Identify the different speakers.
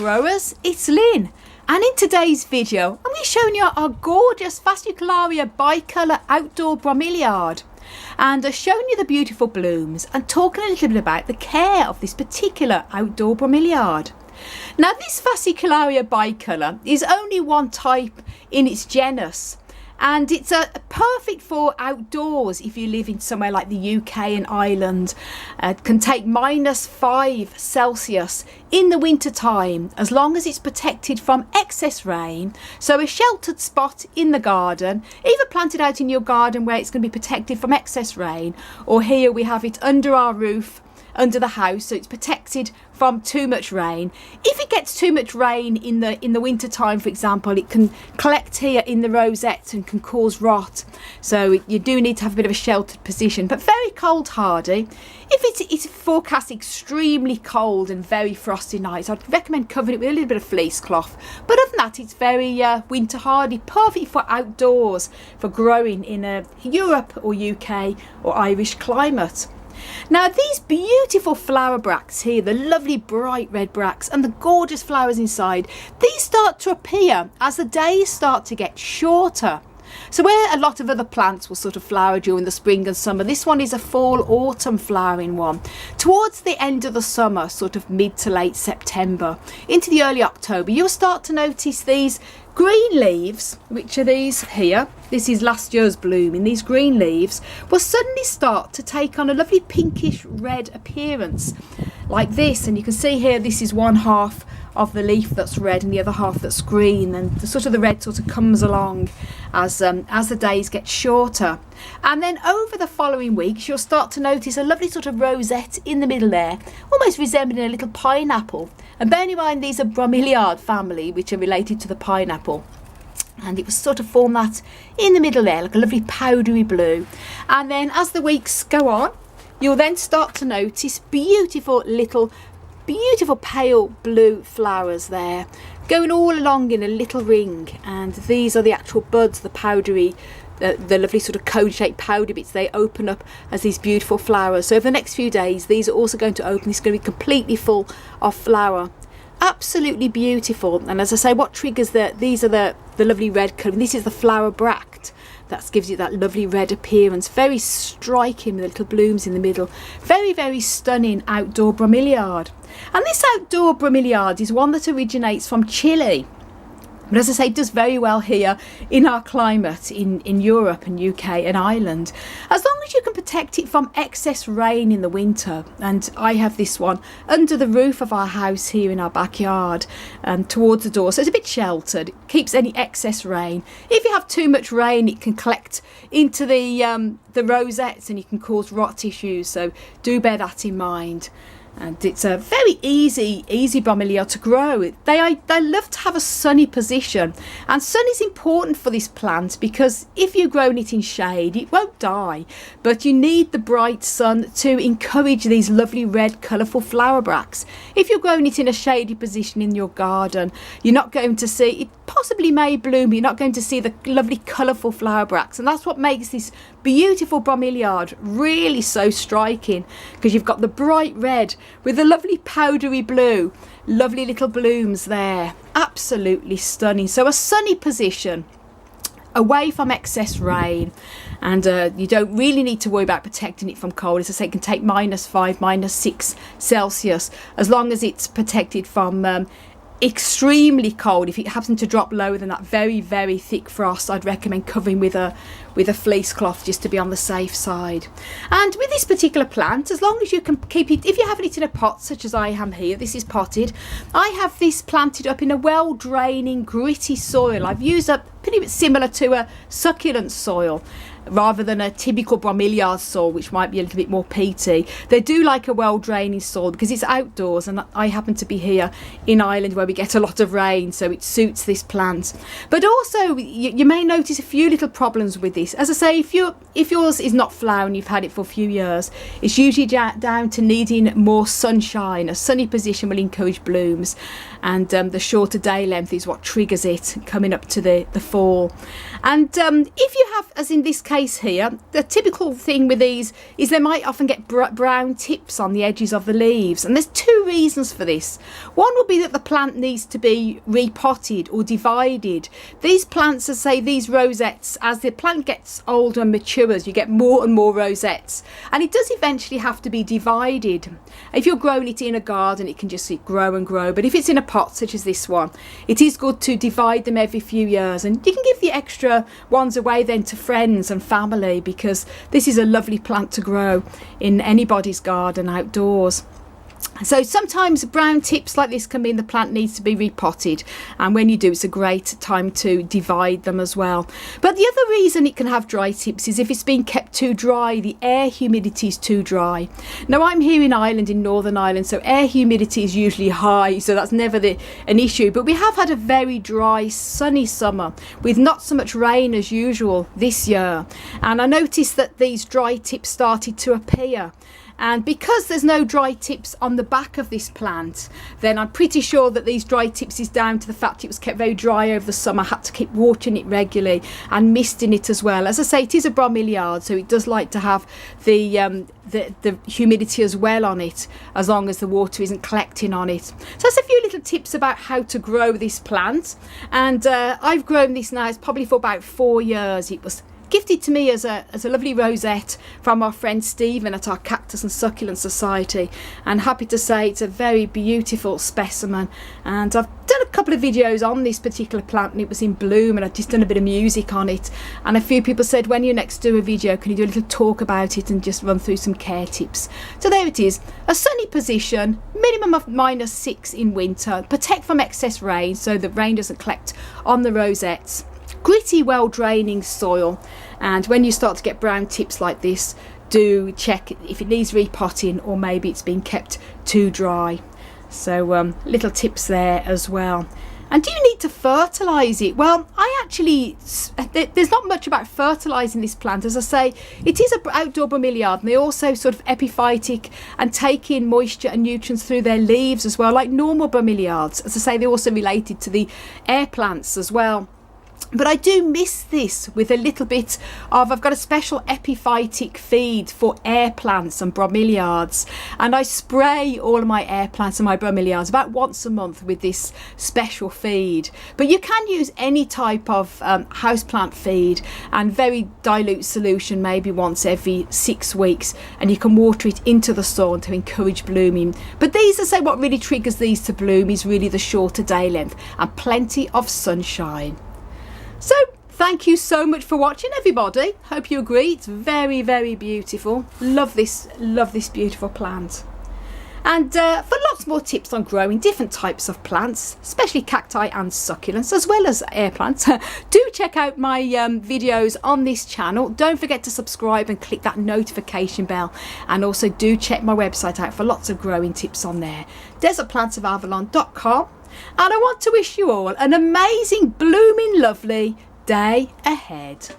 Speaker 1: growers, it's Lynn, and in today's video I'm going to be showing you our gorgeous Fascicularia bicolour outdoor Bromeliad, and I've shown you the beautiful blooms and talking a little bit about the care of this particular outdoor Bromeliad. Now this Fascicularia bicolour is only one type in its genus, and it's perfect for outdoors if you live in somewhere like the UK and Ireland. It can take -5 °C in the winter time, as long as it's protected from excess rain. So a sheltered spot in the garden, either planted out in your garden where it's going to be protected from excess rain, or here we have it under our roof, under the house, so it's protected from too much rain. If it gets too much rain in the winter time, for example, it can collect here in the rosette and can cause rot, so you do need to have a bit of a sheltered position, but very cold hardy. If it's forecast extremely cold and very frosty nights, I'd recommend covering it with a little bit of fleece cloth, but other than that it's very winter hardy, perfect for outdoors, for growing in a Europe or UK or Irish climate. Now these beautiful flower bracts here, the lovely bright red bracts and the gorgeous flowers inside, these start to appear as the days start to get shorter. So where a lot of other plants will sort of flower during the spring and summer, this one is a fall autumn flowering one. Towards the end of the summer, sort of mid to late September into the early October, you'll start to notice these green leaves, which are these here. This is last year's blooming. These green leaves will suddenly start to take on a lovely pinkish red appearance like this, and you can see here this is one half of the leaf that's red and the other half that's green, and the red sort of comes along as the days get shorter. And then over the following weeks you'll start to notice a lovely sort of rosette in the middle there, almost resembling a little pineapple. And bearing in mind these are Bromeliad family, which are related to the pineapple, and it was sort of form that in the middle there, like a lovely powdery blue. And then as the weeks go on, you'll then start to notice beautiful pale blue flowers there going all along in a little ring, and these are the actual buds, the powdery, the lovely sort of cone shaped powder bits. They open up as these beautiful flowers. So over the next few days these are also going to open. It's going to be completely full of flower. Absolutely beautiful. And as I say, what triggers these are the lovely red colour. This is the flower bract that gives you that lovely red appearance, very striking with the little blooms in the middle. Very, very stunning outdoor Bromeliad. And this outdoor Bromeliad is one that originates from Chile, but as I say, it does very well here in our climate in Europe and UK and Ireland, as long as you can protect it from excess rain in the winter. And I have this one under the roof of our house here in our backyard, towards the door, so it's a bit sheltered. It keeps any excess rain. If you have too much rain, it can collect into the rosettes and you can cause rot issues, so do bear that in mind. And it's a very easy Bromeliad to grow. They love to have a sunny position, and sun is important for this plant, because if you're growing it in shade it won't die, but you need the bright sun to encourage these lovely red colourful flower bracts. If you're growing it in a shady position in your garden, you're not going to see it. Possibly may bloom, but you're not going to see the lovely colourful flower bracts, and that's what makes this beautiful Bromeliad really so striking, because you've got the bright red with the lovely powdery blue, lovely little blooms there. Absolutely stunning. So a sunny position, away from excess rain, and you don't really need to worry about protecting it from cold. As I say, it can take -5, -6 °C, as long as it's protected from extremely cold. If it happens to drop lower than that, very, very thick frost, I'd recommend covering with a fleece cloth, just to be on the safe side. And with this particular plant, as long as you can keep it, if you're having it in a pot such as I am here, this is potted, I have this planted up in a well draining gritty soil. I've used a pretty bit similar to a succulent soil rather than a typical Bromeliad soil, which might be a little bit more peaty. They do like a well draining soil because it's outdoors, and I happen to be here in Ireland where we get a lot of rain, so it suits this plant. But also you may notice a few little problems with this. As I say, if yours is not flowering, you've had it for a few years, it's usually down to needing more sunshine. A sunny position will encourage blooms, and the shorter day length is what triggers it coming up to the fall. And if you have, as in this case here, the typical thing with these is they might often get brown tips on the edges of the leaves, and there's two reasons for this. One will be that the plant needs to be repotted or divided. These plants, as say these rosettes, as the plant gets older and matures, you get more and more rosettes, and it does eventually have to be divided. If you're growing it in a garden, it can just grow and grow, but if it's in a pot such as this one, it is good to divide them every few years, and you can give the extra ones away then to friends and family, because this is a lovely plant to grow in anybody's garden outdoors. So sometimes brown tips like this can mean the plant needs to be repotted, and when you do, it's a great time to divide them as well. But the other reason it can have dry tips is if it's been kept too dry, the air humidity is too dry. Now I'm here in Ireland, in Northern Ireland, so air humidity is usually high, so that's never an issue, but we have had a very dry sunny summer with not so much rain as usual this year, and I noticed that these dry tips started to appear. And because there's no dry tips on the back of this plant, then I'm pretty sure that these dry tips is down to the fact it was kept very dry over the summer. I had to keep watering it regularly and misting it as well. As I say, it is a bromeliad, so it does like to have the humidity as well on it, as long as the water isn't collecting on it. So that's a few little tips about how to grow this plant. And I've grown this now, it's probably for about 4 years. It was gifted to me as a lovely rosette from our friend Stephen at our Cactus and Succulent Society, and happy to say it's a very beautiful specimen. And I've done a couple of videos on this particular plant, and it was in bloom, and I've just done a bit of music on it, and a few people said, when you next do a video, can you do a little talk about it and just run through some care tips. So there it is, a sunny position, minimum of -6 in winter, protect from excess rain so the rain doesn't collect on the rosettes, gritty, well draining soil, and when you start to get brown tips like this, do check if it needs repotting or maybe it's been kept too dry. So little tips there as well. And do you need to fertilise it? Well, there's not much about fertilising this plant. As I say, it is an outdoor bromeliad, and they also sort of epiphytic and take in moisture and nutrients through their leaves as well, like normal bromeliads. As I say, they're also related to the air plants as well. But I do miss this with a little bit of, I've got a special epiphytic feed for air plants and bromeliads, and I spray all of my air plants and my bromeliads about once a month with this special feed. But you can use any type of houseplant feed, and very dilute solution, maybe once every 6 weeks, and you can water it into the soil to encourage blooming. But these, I say, what really triggers these to bloom is really the shorter day length and plenty of sunshine. So thank you so much for watching, everybody. Hope you agree it's very, very beautiful. Love this beautiful plant. And for lots more tips on growing different types of plants, especially cacti and succulents, as well as air plants, do check out my videos on this channel. Don't forget to subscribe and click that notification bell, and also do check my website out for lots of growing tips on there, desertplantsofAvalon.com. And I want to wish you all an amazing, blooming, lovely day ahead.